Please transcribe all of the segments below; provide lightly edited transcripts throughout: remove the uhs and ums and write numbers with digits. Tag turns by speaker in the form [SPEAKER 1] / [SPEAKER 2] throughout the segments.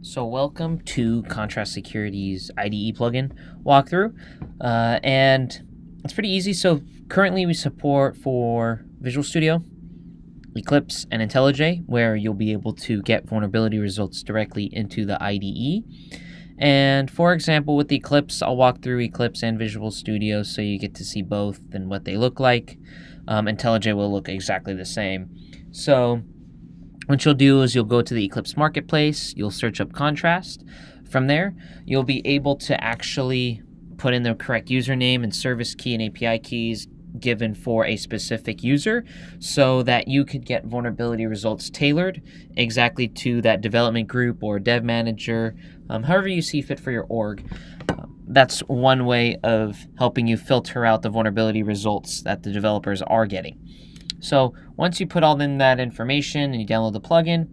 [SPEAKER 1] So welcome to Contrast Security's IDE plugin walkthrough, and it's pretty easy. So currently we support for Visual Studio, Eclipse, and IntelliJ, where you'll be able to get vulnerability results directly into the IDE. And for example, with the Eclipse, I'll walk through Eclipse and Visual Studio so you get to see both and what they look like. IntelliJ will look exactly the same. So what you'll do is you'll go to the Eclipse Marketplace, you'll search up Contrast. From there, you'll be able to actually put in the correct username and service key and API keys given for a specific user so that you could get vulnerability results tailored exactly to that development group or dev manager, however you see fit for your org. That's one way of helping you filter out the vulnerability results that the developers are getting. So once you put all in that information and you download the plugin,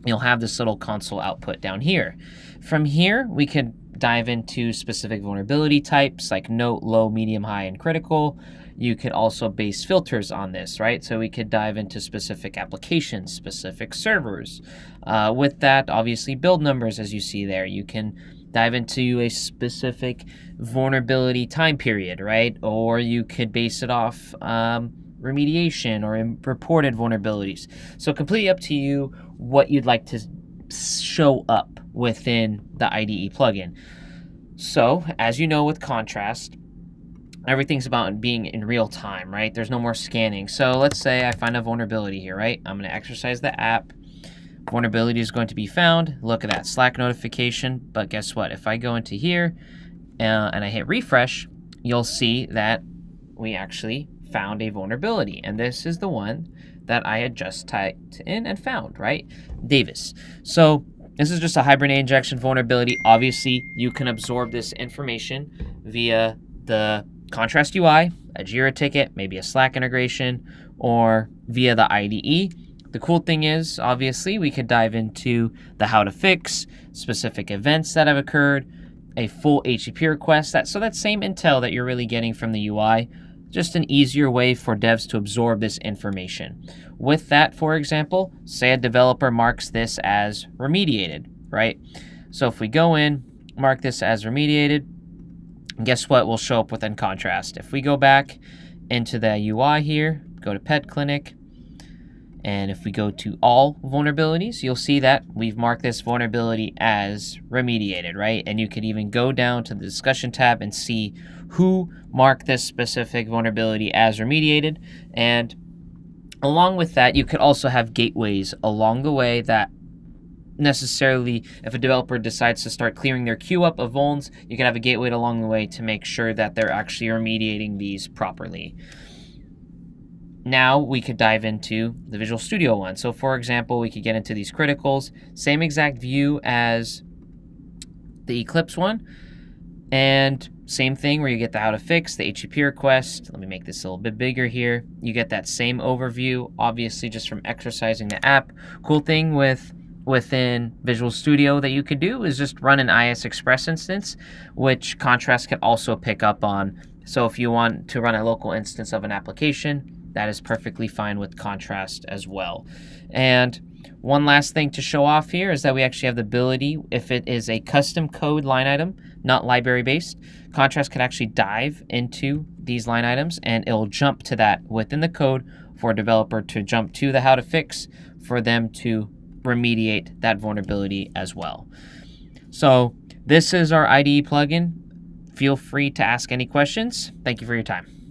[SPEAKER 1] you'll have this little console output down here. From here, we could dive into specific vulnerability types like note, low, medium, high, and critical. You could also base filters on this, right? So we could dive into specific applications, specific servers. With that, obviously, build numbers, as you see there. You can dive into a specific vulnerability time period, right? Or you could base it off remediation or reported vulnerabilities. So completely up to you what you'd like to show up within the IDE plugin. So as you know with Contrast, everything's about being in real time, right? There's no more scanning. So let's say I find a vulnerability here, right? I'm going to exercise the app. Vulnerability is going to be found. Look at that Slack notification. But guess what? If I go into here and I hit refresh, you'll see that we actually found a vulnerability, and this is the one that I had just typed in and found, right? Davis. So this is just a Hibernate injection vulnerability. Obviously, you can absorb this information via the Contrast UI, a Jira ticket, maybe a Slack integration, or via the IDE. The cool thing is, obviously, we could dive into the how to fix, specific events that have occurred, a full HTTP request. So that same intel that you're really getting from the UI, just an easier way for devs to absorb this information. With that, for example, say a developer marks this as remediated, right? So if we go in, mark this as remediated, guess what will show up within Contrast? If we go back into the UI here, go to Pet Clinic, and if we go to all vulnerabilities, you'll see that we've marked this vulnerability as remediated, right? And you could even go down to the discussion tab and see who marked this specific vulnerability as remediated. And along with that, you could also have gateways along the way that necessarily, if a developer decides to start clearing their queue up of vulns, you can have a gateway along the way to make sure that they're actually remediating these properly. Now we could dive into the Visual Studio one. So for example, we could get into these criticals, same exact view as the Eclipse one, and same thing where you get the how to fix, the HTTP request. Let me make this a little bit bigger here. You get that same overview, obviously just from exercising the app. Cool thing within Visual Studio that you could do is just run an IS Express instance, which Contrast can also pick up on. So if you want to run a local instance of an application, that is perfectly fine with Contrast as well. And one last thing to show off here is that we actually have the ability, if it is a custom code line item, not library-based, Contrast can actually dive into these line items and it'll jump to that within the code for a developer to jump to the how to fix for them to remediate that vulnerability as well. So this is our IDE plugin. Feel free to ask any questions. Thank you for your time.